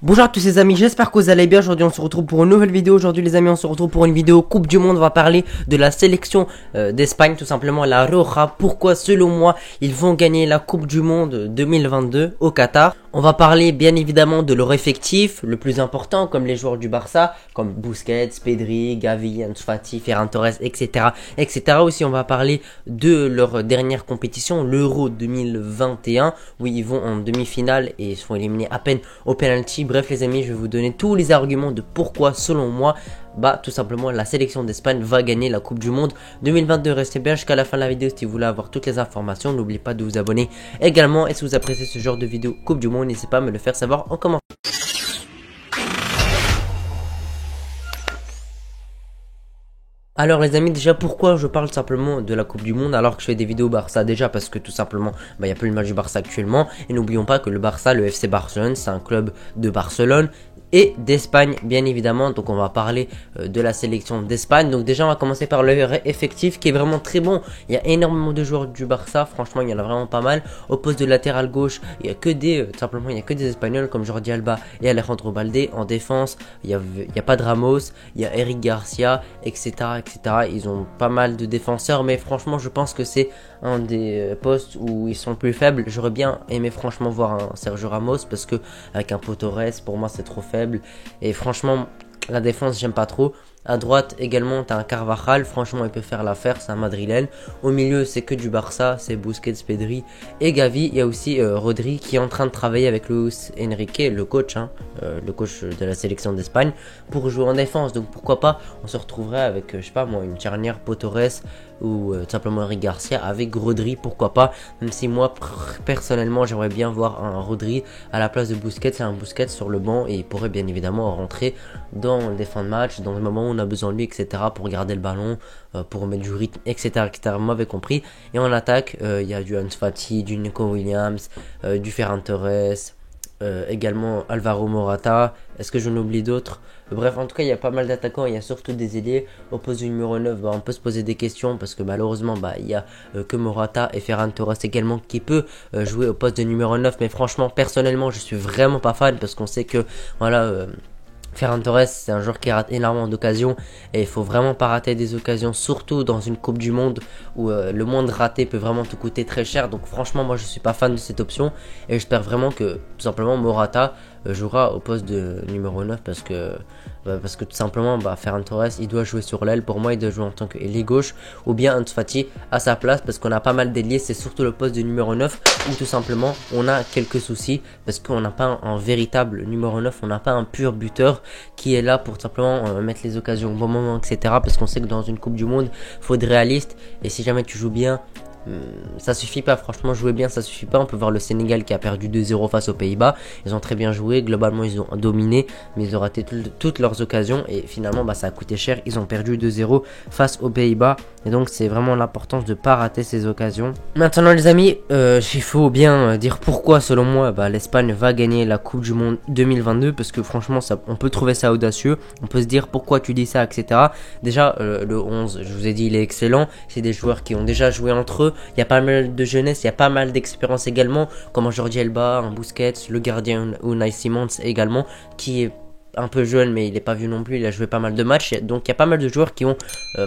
Bonjour à tous les amis, j'espère que vous allez bien. Aujourd'hui on se retrouve pour une nouvelle vidéo. Aujourd'hui les amis on se retrouve pour une vidéo Coupe du Monde. On va parler de la sélection d'Espagne, tout simplement la Roja. Pourquoi selon moi ils vont gagner la Coupe du Monde 2022 au Qatar. On va parler bien évidemment de leur effectif le plus important, comme les joueurs du Barça, comme Busquets, Pedri, Gavi, Ansu Fati, Ferran Torres, etc. etc. Aussi on va parler de leur dernière compétition, l'Euro 2021, où ils vont en demi-finale et sont éliminés à peine au penalty. Bref les amis, je vais vous donner tous les arguments de pourquoi selon moi tout simplement la sélection d'Espagne va gagner la Coupe du Monde 2022. Restez bien jusqu'à la fin de la vidéo si vous voulez avoir toutes les informations. N'oubliez pas de vous abonner également, et si vous appréciez ce genre de vidéo Coupe du Monde, n'hésitez pas à me le faire savoir en commentaire. Alors les amis, déjà pourquoi je parle simplement de la Coupe du Monde alors que je fais des vidéos Barça? Déjà parce que tout simplement il n'y a plus le match du Barça actuellement, et n'oublions pas que le Barça, le FC Barcelone, c'est un club de Barcelone et d'Espagne bien évidemment. Donc on va parler de la sélection d'Espagne. Donc déjà on va commencer par leur effectif qui est vraiment très bon. Il y a énormément de joueurs du Barça, franchement il y en a vraiment pas mal. Au poste de latéral gauche, il y a que des tout simplement il y a que des Espagnols comme Jordi Alba et Alejandro Balde. En défense, il y a pas de Ramos, il y a Eric Garcia, etc., etc. Ils ont pas mal de défenseurs, mais franchement je pense que c'est un des postes où ils sont plus faibles. J'aurais bien aimé franchement voir un Sergio Ramos, parce que avec un Torres, pour moi c'est trop faible. Et franchement la défense j'aime pas trop. À droite également t'as un Carvajal, franchement il peut faire l'affaire, c'est un madrilène. Au milieu c'est que du Barça, c'est Busquets, Pedri et Gavi. Il y a aussi Rodri qui est en train de travailler avec Luis Enrique, le coach de la sélection d'Espagne, pour jouer en défense. Donc pourquoi pas, on se retrouverait avec je sais pas moi, une charnière Torres ou tout simplement Eric Garcia avec Rodri, pourquoi pas. Même si moi personnellement j'aimerais bien voir un Rodri à la place de Busquets, c'est un Busquets sur le banc, et il pourrait bien évidemment rentrer dans les fins de match, dans le moment où on a besoin de lui, etc., pour garder le ballon, pour mettre du rythme, etc., etc. Vous m'avez compris. Et en attaque, il y a du Ansu Fati, du Nico Williams, du Ferran Torres, également Alvaro Morata. Est-ce que j'en oublie d'autres? Bref, en tout cas il y a pas mal d'attaquants, il y a surtout des ailiers. Au poste du numéro 9, on peut se poser des questions, parce que malheureusement il y a que Morata et Ferran Torres également qui peut jouer au poste de numéro 9. Mais franchement personnellement je suis vraiment pas fan, parce qu'on sait que voilà, Ferran Torres, c'est un joueur qui rate énormément d'occasions, et il faut vraiment pas rater des occasions, surtout dans une Coupe du Monde où le moindre raté peut vraiment te coûter très cher. Donc franchement moi je suis pas fan de cette option, et j'espère vraiment que tout simplement Morata jouera au poste de numéro 9, parce que tout simplement Ferran Torres il doit jouer sur l'aile. Pour moi il doit jouer en tant qu'ailier gauche, ou bien Ansu Fati à sa place, parce qu'on a pas mal d'ailiers. C'est surtout le poste de numéro 9 où tout simplement on a quelques soucis, parce qu'on n'a pas un véritable numéro 9, on n'a pas un pur buteur qui est là pour simplement mettre les occasions au bon moment, etc. Parce qu'on sait que dans une Coupe du Monde faut être réaliste, et si jamais tu joues bien, ça suffit pas. Franchement jouer bien ça suffit pas. On peut voir le Sénégal qui a perdu 2-0 face aux Pays-Bas. Ils ont très bien joué, globalement ils ont dominé, mais ils ont raté toutes leurs occasions, et finalement ça a coûté cher. Ils ont perdu 2-0 face aux Pays-Bas, et donc c'est vraiment l'importance de pas rater ces occasions. Maintenant les amis, il faut bien dire pourquoi selon moi l'Espagne va gagner la Coupe du Monde 2022, parce que franchement on peut trouver ça audacieux. On peut se dire pourquoi tu dis ça, etc. Déjà le 11, je vous ai dit, il est excellent. C'est des joueurs qui ont déjà joué entre eux. Il y a pas mal de jeunesse, il y a pas mal d'expérience également, comme un Jordi Alba, un Busquets, le gardien Unai Simons également, qui est un peu jeune mais il n'est pas vieux non plus, il a joué pas mal de matchs. Donc il y a pas mal de joueurs qui ont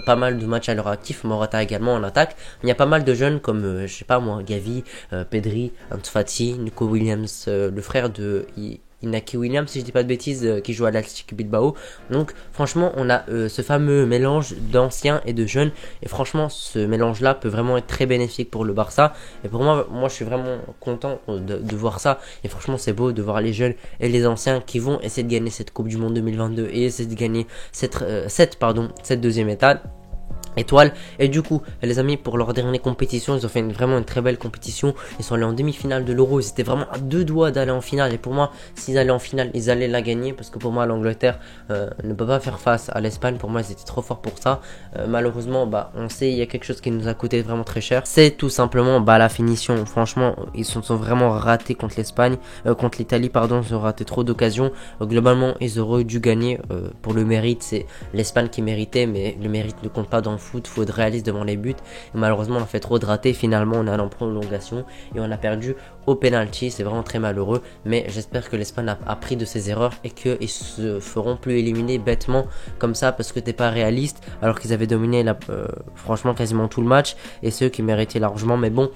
pas mal de matchs à leur actif. Morata également en attaque. Il y a pas mal de jeunes comme je sais pas moi, Gavi, Pedri, Ansu Fati, Nico Williams, le frère de Inaki Williams si je dis pas de bêtises, qui joue à l'Athletic Bilbao. Donc franchement on a ce fameux mélange d'anciens et de jeunes, et franchement ce mélange là peut vraiment être très bénéfique pour le Barça. Et pour moi je suis vraiment content de voir ça, et franchement c'est beau de voir les jeunes et les anciens qui vont essayer de gagner cette Coupe du Monde 2022 et essayer de gagner cette deuxième étoile. Et du coup les amis, pour leur dernière compétition ils ont fait vraiment une très belle compétition. Ils sont allés en demi-finale de l'Euro, ils étaient vraiment à deux doigts d'aller en finale, et pour moi s'ils allaient en finale ils allaient la gagner, parce que pour moi l'Angleterre ne peut pas faire face à l'Espagne. Pour moi ils étaient trop forts pour ça. Malheureusement on sait il y a quelque chose qui nous a coûté vraiment très cher, c'est tout simplement la finition. Franchement ils sont vraiment ratés contre l'Espagne, contre l'Italie pardon. Ils ont raté trop d'occasions. Globalement ils auraient dû gagner. Pour le mérite c'est l'Espagne qui méritait, mais le mérite ne compte pas dans le foot, faut être réaliste devant les buts. Et malheureusement on a fait trop de ratés, finalement on est allé en prolongation et on a perdu au penalty. C'est vraiment très malheureux, mais j'espère que l'Espagne a appris de ses erreurs et qu'ils se feront plus éliminer bêtement comme ça parce que t'es pas réaliste, alors qu'ils avaient dominé franchement quasiment tout le match et ceux qui méritaient largement. Mais bon,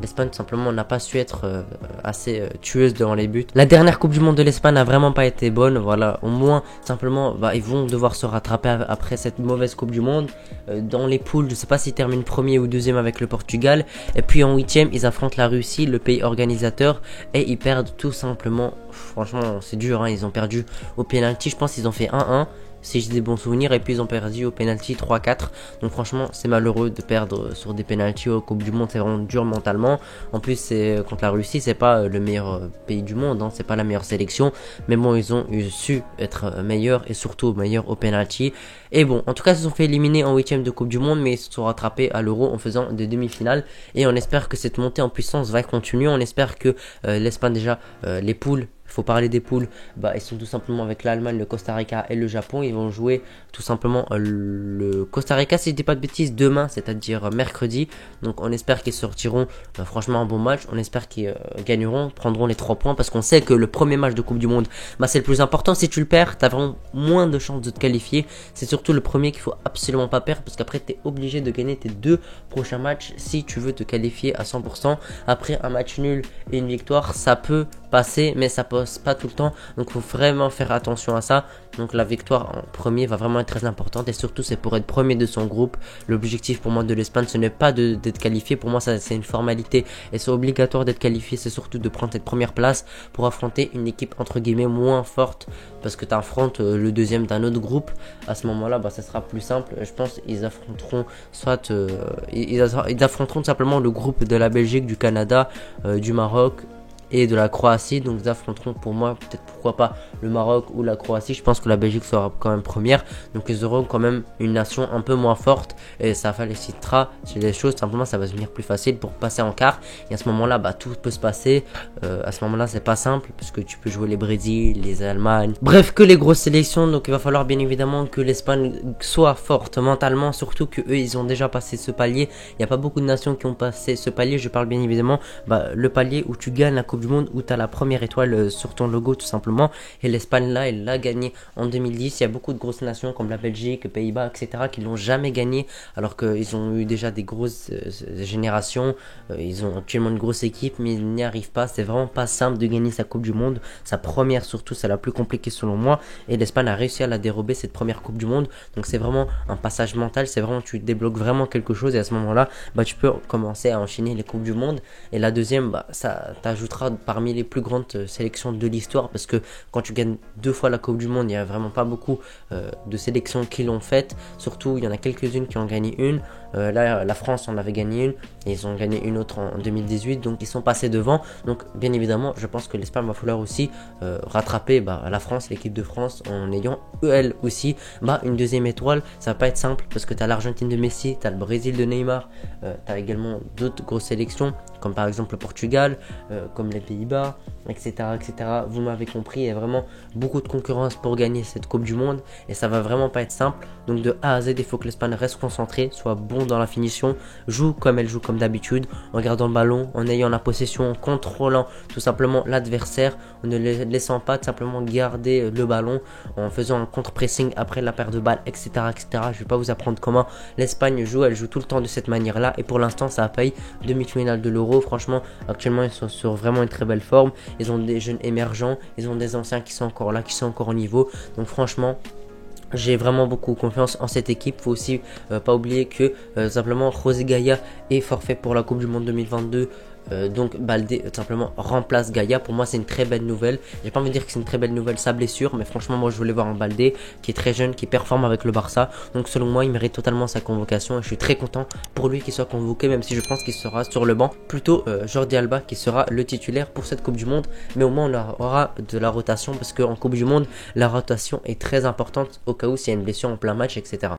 l'Espagne simplement n'a pas su être assez tueuse devant les buts. La dernière Coupe du Monde de l'Espagne n'a vraiment pas été bonne. Voilà, au moins simplement ils vont devoir se rattraper après cette mauvaise Coupe du Monde. Dans les poules, je sais pas s'ils terminent premier ou deuxième avec le Portugal, et puis en huitième ils affrontent la Russie, le pays organisateur, et ils perdent tout simplement. Franchement c'est dur, hein. Ils ont perdu au penalty, je pense qu'ils ont fait 1-1 si j'ai des bons souvenirs, et puis ils ont perdu au penalty 3-4. Donc franchement c'est malheureux de perdre sur des penalties au Coupe du Monde, c'est vraiment dur mentalement. En plus c'est contre la Russie, c'est pas le meilleur pays du monde, hein. C'est pas la meilleure sélection, mais bon ils ont su être meilleurs et surtout meilleurs au penalty. Et bon, en tout cas ils se sont fait éliminer en huitième de Coupe du Monde, mais ils se sont rattrapés à l'Euro en faisant des demi-finales, et on espère que cette montée en puissance va continuer. On espère que l'Espagne déjà, les poules, faut parler des poules, ils sont tout simplement avec l'Allemagne, le Costa Rica et le Japon. Ils vont jouer tout simplement le Costa Rica, si je dis pas de bêtises, demain, c'est-à-dire mercredi. Donc on espère qu'ils sortiront franchement un bon match. On espère qu'ils gagneront, prendront les 3 points, parce qu'on sait que le premier match de Coupe du Monde, c'est le plus important. Si tu le perds, t'as vraiment moins de chances de te qualifier. C'est surtout le premier qu'il faut absolument pas perdre, parce qu'après t'es obligé de gagner tes 2 prochains matchs si tu veux te qualifier à 100%. Après un match nul et une victoire, ça peut passer, mais ça passe pas tout le temps, donc faut vraiment faire attention à ça. Donc la victoire en premier va vraiment être très importante, et surtout c'est pour être premier de son groupe. L'objectif pour moi de l'Espagne, ce n'est pas d'être qualifié, pour moi ça c'est une formalité et c'est obligatoire d'être qualifié. C'est surtout de prendre cette première place pour affronter une équipe entre guillemets moins forte, parce que tu affrontes le deuxième d'un autre groupe. À ce moment là ça sera plus simple. Je pense ils affronteront soit ils affronteront tout simplement le groupe de la Belgique, du Canada, du Maroc et de la Croatie. Donc ils affronteront pour moi peut-être, pourquoi pas, le Maroc ou la Croatie. Je pense que la Belgique sera quand même première, donc ils auront quand même une nation un peu moins forte, et ça facilitera les choses. Simplement ça va devenir plus facile pour passer en quart, et à ce moment là tout peut se passer. À ce moment là c'est pas simple, puisque tu peux jouer les Brésil, les Allemagne, bref que les grosses sélections. Donc il va falloir bien évidemment que l'Espagne soit forte mentalement, surtout que eux ils ont déjà passé ce palier. Il n'y a pas beaucoup de nations qui ont passé ce palier. Je parle bien évidemment le palier où tu gagnes la Coupe du Monde, où tu as la première étoile sur ton logo tout simplement. Et l'Espagne là, elle l'a gagné en 2010. Il y a beaucoup de grosses nations comme la Belgique, les Pays-Bas, etc. qui l'ont jamais gagné, alors qu'ils ont eu déjà des grosses générations. Ils ont actuellement une grosse équipe, mais ils n'y arrivent pas. C'est vraiment pas simple de gagner sa Coupe du Monde. Sa première surtout, c'est la plus compliquée selon moi. Et l'Espagne a réussi à la dérober, cette première Coupe du Monde. Donc c'est vraiment un passage mental. C'est vraiment, tu débloques vraiment quelque chose, et à ce moment-là, tu peux commencer à enchaîner les Coupes du Monde. Et la deuxième, ça t'ajoutera parmi les plus grandes sélections de l'histoire, parce que quand tu gagnes 2 fois la Coupe du Monde, il n'y a vraiment pas beaucoup de sélections qui l'ont faite. Surtout il y en a quelques-unes qui ont gagné une. Là la France en avait gagné une, et ils ont gagné une autre en 2018, donc ils sont passés devant. Donc bien évidemment je pense que l'Espagne va falloir aussi rattraper la France, l'équipe de France, en ayant elle aussi une deuxième étoile. Ça va pas être simple, parce que tu as l'Argentine de Messi, tu as le Brésil de Neymar, tu as également d'autres grosses sélections comme par exemple le Portugal, comme les Pays-Bas, etc., etc. Vous m'avez compris, il y a vraiment beaucoup de concurrence pour gagner cette Coupe du Monde, et ça va vraiment pas être simple. Donc de A à Z, il faut que l'Espagne reste concentrée, soit bon dans la finition, joue comme elle joue comme d'habitude, en gardant le ballon, en ayant la possession, en contrôlant tout simplement l'adversaire, en ne laissant pas tout simplement garder le ballon, en faisant un contre-pressing après la perte de balle, etc., etc. Je vais pas vous apprendre comment l'Espagne joue, elle joue tout le temps de cette manière-là, et pour l'instant ça paye. Demi-finale de l'Euro, franchement, actuellement ils sont sur vraiment une très belle forme. Ils ont des jeunes émergents, ils ont des anciens qui sont encore là, qui sont encore au niveau. Donc franchement, j'ai vraiment beaucoup confiance en cette équipe. Faut aussi pas oublier que simplement José Gaya est forfait pour la Coupe du Monde 2022. Donc Baldé simplement remplace Gaya. Pour moi c'est une très belle nouvelle. J'ai pas envie de dire que c'est une très belle nouvelle sa blessure, mais franchement moi je voulais voir un Baldé qui est très jeune, qui performe avec le Barça. Donc selon moi il mérite totalement sa convocation, et je suis très content pour lui qu'il soit convoqué, même si je pense qu'il sera sur le banc. Plutôt Jordi Alba qui sera le titulaire pour cette Coupe du Monde. Mais au moins on aura de la rotation, parce qu'en Coupe du Monde la rotation est très importante au cas où s'il y a une blessure en plein match, etc.